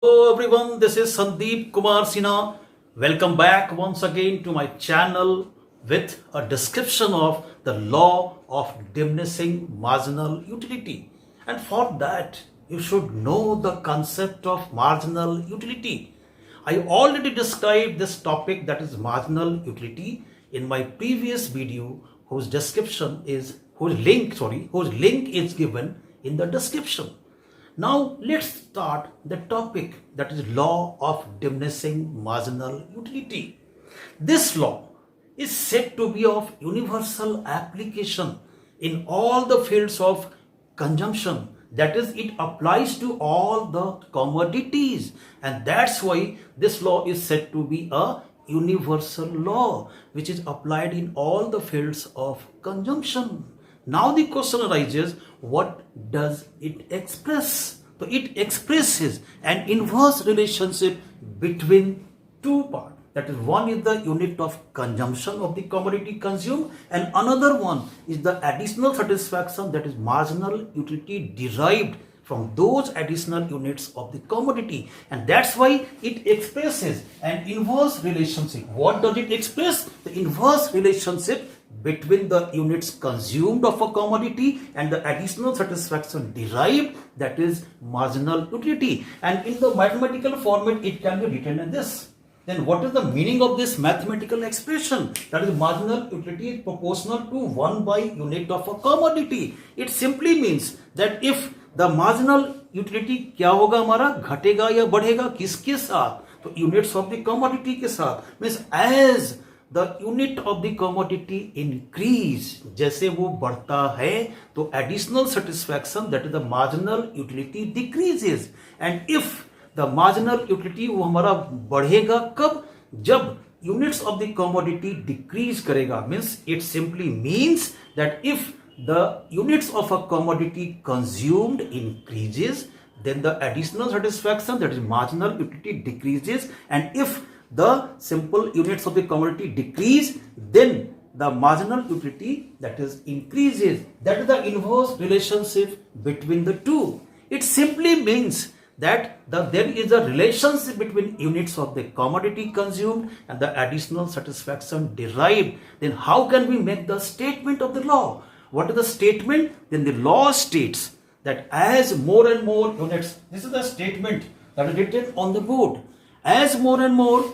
Hello everyone, this is Sandeep Kumar Sinha. Welcome back once again to my channel with a description of the law of diminishing marginal utility. And for that, you should know the concept of marginal utility. I already described this topic, that is marginal utility, in my previous video whose link is given in the description. Now let's start the topic, that is law of diminishing marginal utility. This law is said to be of universal application in all the fields of consumption. That is, it applies to all the commodities, and that's why this law is said to be a universal law which is applied in all the fields of consumption. Now the question arises, what does it express? So it expresses an inverse relationship between two parts. That is, one is the unit of consumption of the commodity consumed, and another one is the additional satisfaction, that is marginal utility derived from those additional units of the commodity. And that's why it expresses an inverse relationship. What does it express? The inverse relationship between the units consumed of a commodity and the additional satisfaction derived, that is marginal utility. And in the mathematical format, it can be written in this. Then what is the meaning of this mathematical expression? That is, marginal utility is proportional to 1 by unit of a commodity. It simply means that if the marginal utility क्या होगा हमारा, घटेगा या बढ़ेगा, किसके साथ? तो units of the commodity के साथ. Means as the unit of the commodity increase, जैसे वो बढ़ता है तो additional satisfaction, that is the marginal utility, decreases. And if the marginal utility वो हमारा बढ़ेगा कब? जब units of the commodity decrease करेगा. Means it simply means that if the units of a commodity consumed increases, then the additional satisfaction, that is marginal utility, decreases. And if the simple units of the commodity decrease, then the marginal utility, that is, increases. That is the inverse relationship between the two. It simply means that there is a relationship between units of the commodity consumed and the additional satisfaction derived. Then how can we make the statement of the law? What is the statement? Then the law states that as more and more units, this is the statement that is written on the board, as more and more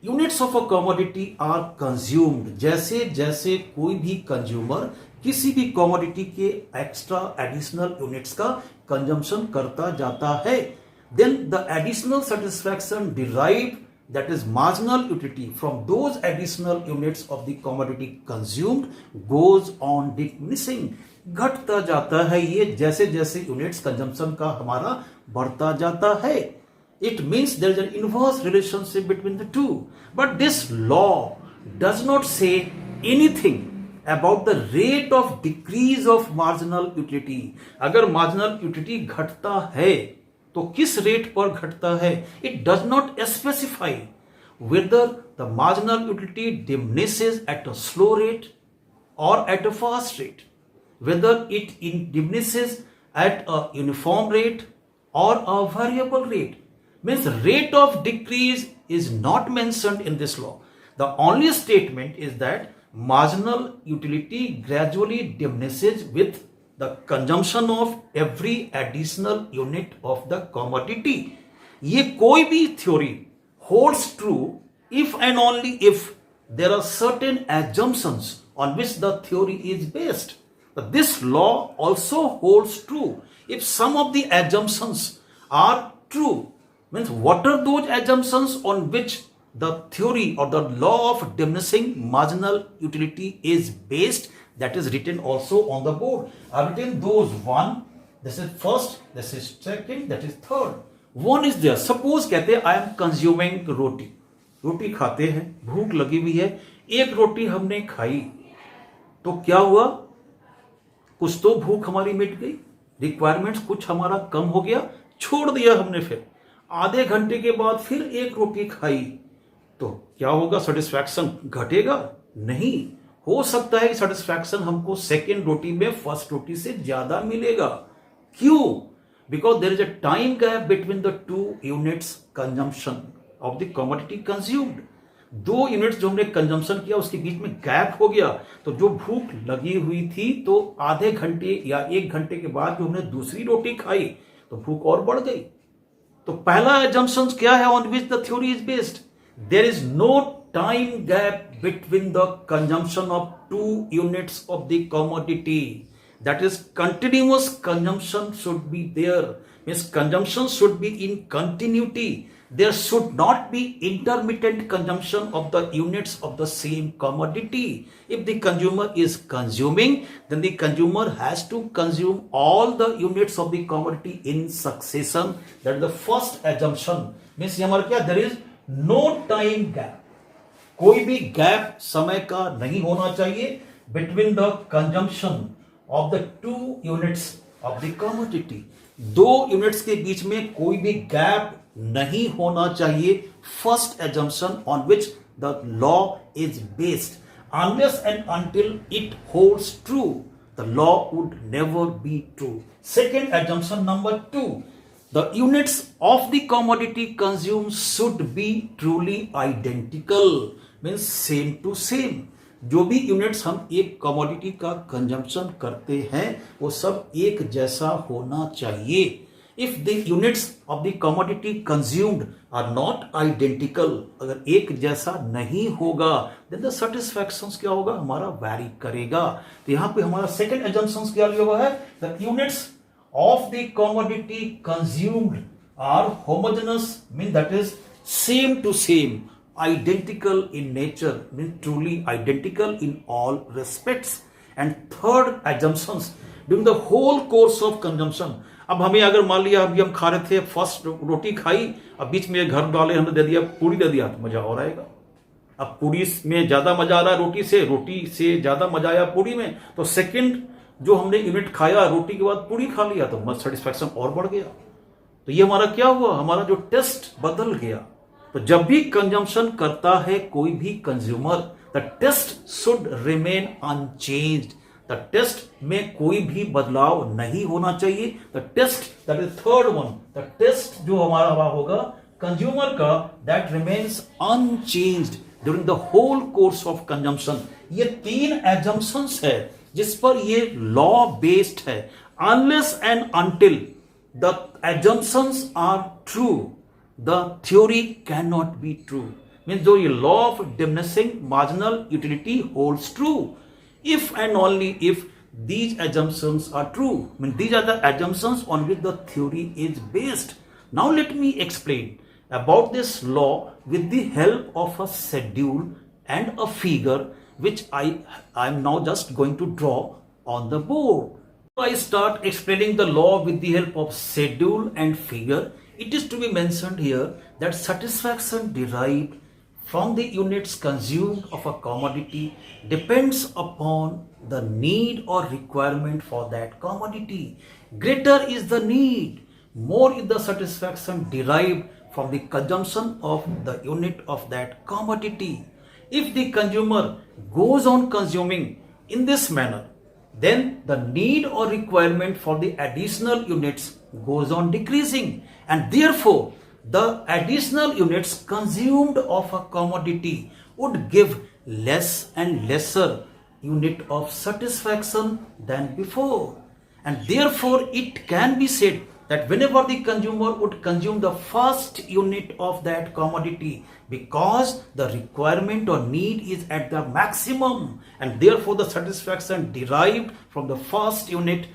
units of a commodity are consumed, जैसे जैसे कोई भी consumer किसी भी commodity के extra additional units का consumption करता जाता है, then the additional satisfaction derived, that is marginal utility, from those additional units of the commodity consumed goes on diminishing. घटता जाता है ये जैसे जैसे यूनिट्स कंजम्पशन का हमारा बढ़ता जाता है. It means there is an inverse relationship between the two. But this law does not say anything about the rate of decrease of marginal utility. अगर marginal utility घटता है तो किस रेट पर घटता है? It does not specify whether the marginal utility diminishes at a slow rate or at a fast rate, whether it diminishes at a uniform rate or a variable rate. Means rate of decrease is not mentioned in this law. The only statement is that marginal utility gradually diminishes with the consumption of every additional unit of the commodity. ये कोई भी theory holds true if and only if there are certain assumptions on which the theory is based. But this law also holds true if some of the assumptions are true. Means what are those assumptions on which the theory or the law of diminishing marginal utility is based? That is written also on the board. I've written those one. This is first, this is second, that is third. One is there. Suppose कहते हैं I am consuming रोटी. रोटी खाते हैं, भूख लगी हुई है, एक रोटी हमने खाई तो क्या हुआ? कुछ तो भूख हमारी मिट गई, रिक्वायरमेंट्स कुछ हमारा कम हो गया, छोड़ दिया हमने. फिर आधे घंटे के बाद फिर एक रोटी खाई तो क्या होगा? सेटिस्फैक्शन घटेगा? नहीं. हो सकता है कि सेटिस्फैक्शन हमको सेकेंड रोटी में फर्स्ट रोटी से ज्यादा मिलेगा. क्यों? because there is a time gap between the 2 units consumption of the commodity consumed. 2 units जो हमने कंजम्पशन किया उसके बीच में गैप हो गया, तो जो भूख लगी हुई थी तो आधे घंटे या 1 घंटे के बाद जो हमने दूसरी रोटी खाई तो भूख और बढ़ गई. तो पहला एजम्पशन क्या है on which the theory is based? There is no time gap between the consumption of 2 units of the commodity. That is, continuous consumption should be there. Means consumption should be in continuity. There should not be intermittent consumption of the units of the same commodity. If the consumer is consuming, then the consumer has to consume all the units of the commodity in succession. That is the first assumption. Means हमारा क्या? There is no time gap. कोई भी gap समय का नहीं होना चाहिए between the consumption of the 2 units of the commodity. 2 units के बीच में कोई भी गैप नहीं होना चाहिए. First assumption on which the law is based. Unless and until it holds true, the law would never be true. Second assumption number 2, the units of the commodity consumed should be truly identical. Means same to same. जो भी units हम एक commodity का consumption करते हैं वो सब एक जैसा होना चाहिए. If the units of the commodity consumed are not identical, अगर एक जैसा नहीं होगा देन द सैटिस्फैक्शन क्या होगा? हमारा वैरी करेगा. तो यहां पे हमारा सेकंड एजम्पशन क्या लिया हुआ है? The units of the commodity consumed are homogeneous, mean that is same to same, identical in nature, means truly identical in all respects. And third assumptions, during the whole course of consumption. अब हमें अगर मान लिया अभी हम खा रहे थे, फर्स्ट रोटी खाई, अब बीच में घर डाले हमने दे दिया पूरी दे दिया तो मजा और आएगा. अब पूरी में ज्यादा मजा आ रहा है रोटी से ज्यादा मजा आया पूरी में, तो सेकंड जो हमने यूनिट खाया रोटी के बाद पूरी खा लिया तो सेटिस्फैक्शन और बढ़ गया. तो ये हमारा क्या हुआ? हमारा जो टेस्ट बदल गया. तो जब भी कंजम्पशन करता है कोई भी consumer, the taste should remain unchanged. The taste में कोई भी बदलाव नहीं होना चाहिए. The taste, that is third one, the taste जो हमारा होगा कंज्यूमर का, that remains unchanged during the whole course of consumption. ये 3 एजम्पशंस है जिस पर ये लॉ बेस्ड है. Unless and until the assumptions are true, the theory cannot be true. Means though the law of diminishing marginal utility holds true, if and only if these assumptions are true. Means these are the assumptions on which the theory is based. Now let me explain about this law with the help of a schedule and a figure which I am now just going to draw on the board. So I start explaining the law with the help of schedule and figure. It is to be mentioned here that satisfaction derived from the units consumed of a commodity depends upon the need or requirement for that commodity. Greater is the need, more is the satisfaction derived from the consumption of the unit of that commodity. If the consumer goes on consuming in this manner, then the need or requirement for the additional units goes on decreasing, and therefore the additional units consumed of a commodity would give less and lesser unit of satisfaction than before. And therefore it can be said that whenever the consumer would consume the first unit of that commodity, because the requirement or need is at the maximum, and therefore the satisfaction derived from the first unit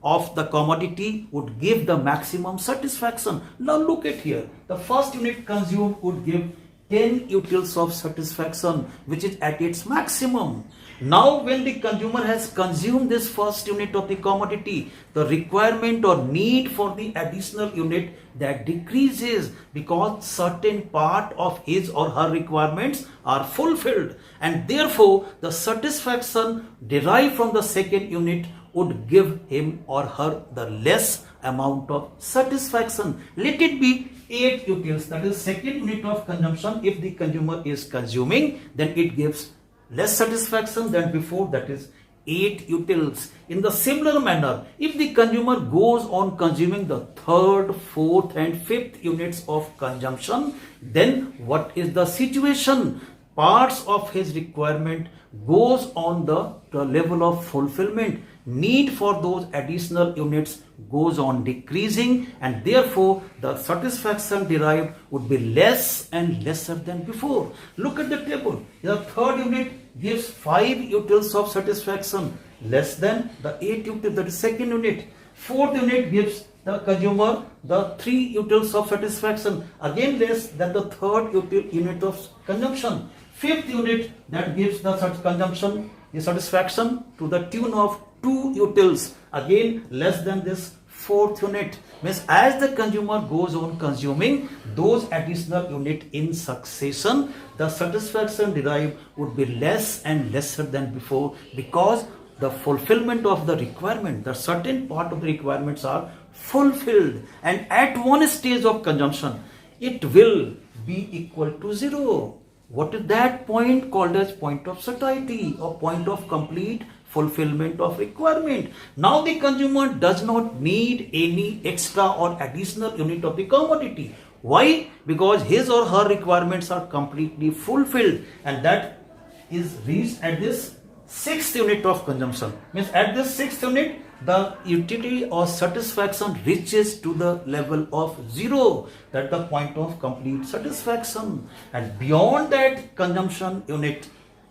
of the commodity would give the maximum satisfaction. Now look at here, the first unit consumed would give 10 utils of satisfaction, which is at its maximum. Now when the consumer has consumed this first unit of the commodity, the requirement or need for the additional unit that decreases, because certain part of his or her requirements are fulfilled, and therefore the satisfaction derived from the second unit would give him or her the less amount of satisfaction. Let it be 8 utils, that is second unit of consumption. If the consumer is consuming, then it gives less satisfaction than before, that is 8 utils. In the similar manner, if the consumer goes on consuming the third, fourth and fifth units of consumption, then what is the situation? Parts of his requirement goes on the level of fulfillment. Need for those additional units goes on decreasing, and therefore the satisfaction derived would be less and lesser than before. Look at the table. The third unit gives 5 utils of satisfaction, less than the 8 utils, that is second unit. Fourth unit gives the consumer the 3 utils of satisfaction, again less than the third unit of consumption. Fifth unit that gives the consumption, the satisfaction to the tune of 2 utils, again less than this fourth unit. Means as the consumer goes on consuming those additional unit in succession, the satisfaction derived would be less and lesser than before, because the fulfillment of the requirement, the certain part of the requirements are fulfilled, and at one stage of consumption it will be equal to 0. What is that point? Called as point of satiety, or point of complete fulfillment of requirement. Now the consumer does not need any extra or additional unit of the commodity. Why? Because his or her requirements are completely fulfilled, and that is reached at this 6th unit of consumption. Means at this 6th unit, the utility or satisfaction reaches to the level of 0. That is the point of complete satisfaction. And beyond that consumption unit,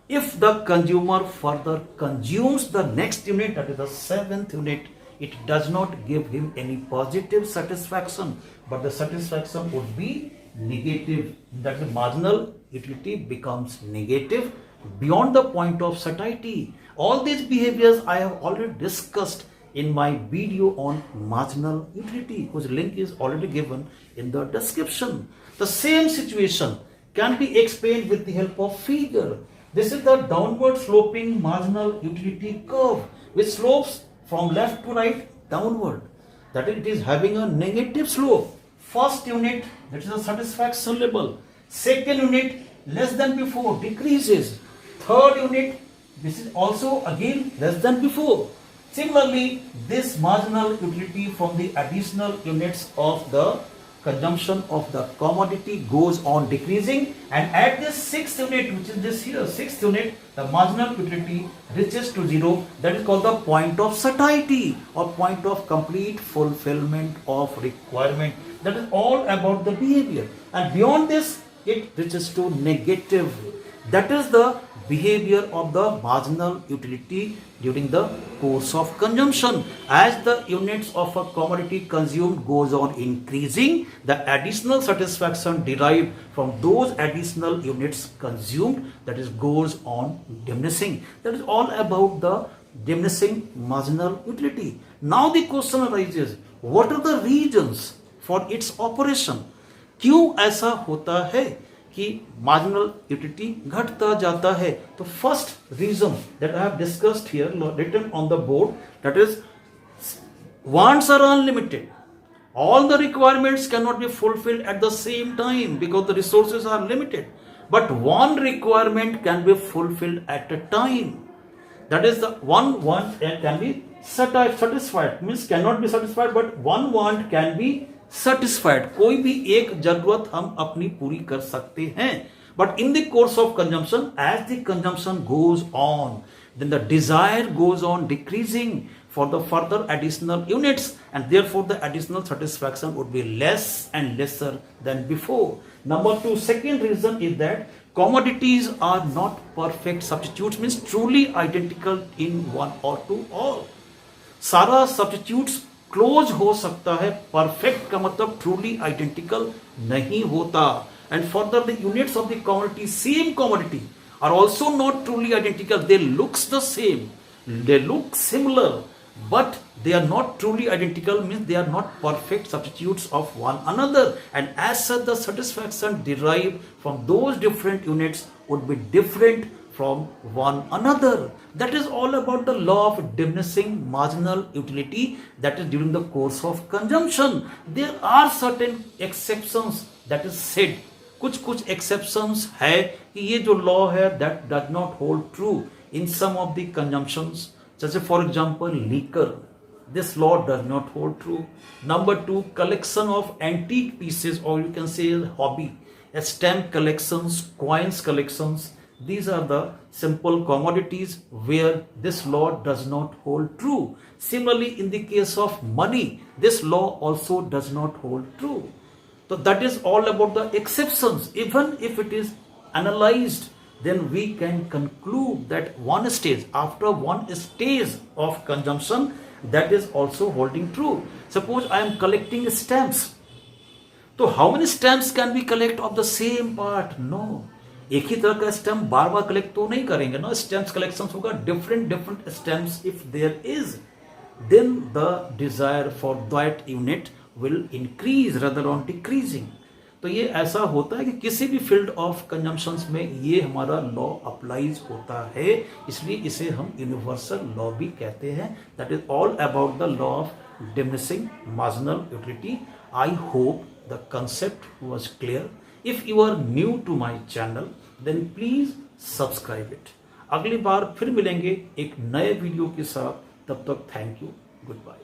if the consumer further consumes the next unit, that is the 7th unit, it does not give him any positive satisfaction, but the satisfaction would be negative. That the marginal utility becomes negative beyond the point of satiety. All these behaviors I have already discussed in my video on marginal utility, whose link is already given in the description. The same situation can be explained with the help of figure. This is the downward sloping marginal utility curve, which slopes from left to right downward. That is, it is having a negative slope. First unit, that is the satisfaction level. Second unit, less than before, decreases. Third unit, this is also again less than before. Similarly, this marginal utility from the additional units of the consumption of the commodity goes on decreasing, and at this 6th unit, which is this here, 6th unit, the marginal utility reaches to 0. That is called the point of satiety, or point of complete fulfillment of requirement. That is all about the behavior, and beyond this it reaches to negative. That is the behavior of the marginal utility during the course of consumption. As the units of a commodity consumed goes on increasing, the additional satisfaction derived from those additional units consumed, that is, goes on diminishing. That is all about the diminishing marginal utility. Now the question arises, what are the reasons for its operation? क्यों ऐसा होता है कि marginal utility घटता जाता है? तो first reason that I have discussed here, written on the board, that is, wants are unlimited. All the requirements cannot be fulfilled at the same time because the resources are limited. But one requirement can be fulfilled at a time. That is, the one want can be satisfied. Means cannot be satisfied, but one want can be satisfied. कोई भी एक जरूरत हम अपनी पूरी कर सकते हैं. But in the course of consumption, as the consumption goes on, then the desire goes on decreasing for the further additional units, and therefore the additional satisfaction would be less and lesser than before. Number two, second reason is that commodities are not perfect substitutes, means truly identical in one or to all. सारा substitutes close हो सकता है, perfect का मतलब truly identical नहीं होता. And further the units of the commodity, same commodity, are also not truly identical. They looks the same, they look similar, but they are not truly identical, means they are not perfect substitutes of one another, and as such the satisfaction derived from those different units would be different from one another. That is all about the law of diminishing marginal utility, that is during the course of consumption. There are certain exceptions, that is said. कुछ exceptions है कि ये जो law है that does not hold true in some of the consumptions. जैसे for example liquor, this law does not hold true. Number 2, collection of antique pieces, or you can say hobby, stamp collections, coins collections. These are the simple commodities where this law does not hold true. Similarly, in the case of money, this law also does not hold true. So that is all about the exceptions. Even if it is analyzed, then we can conclude that after one stage of consumption, that is also holding true. Suppose I am collecting stamps. So how many stamps can we collect of the same part? No. एक ही तरह का stamp बार बार collect तो नहीं करेंगे ना. Stamps collection होगा different stamps. If there is, then the desire for that unit will increase rather than decreasing. तो ये ऐसा होता है कि किसी भी फील्ड ऑफ कंजम्पशंस में ये हमारा लॉ अप्लाइज होता है, इसलिए इसे हम यूनिवर्सल लॉ भी कहते हैं. That is all about the law of diminishing marginal utility. I hope the concept was clear. If you are new to my channel, then please subscribe it. अगली बार फिर मिलेंगे एक नए वीडियो के साथ. तब तक थैंक यू, गुड बाय.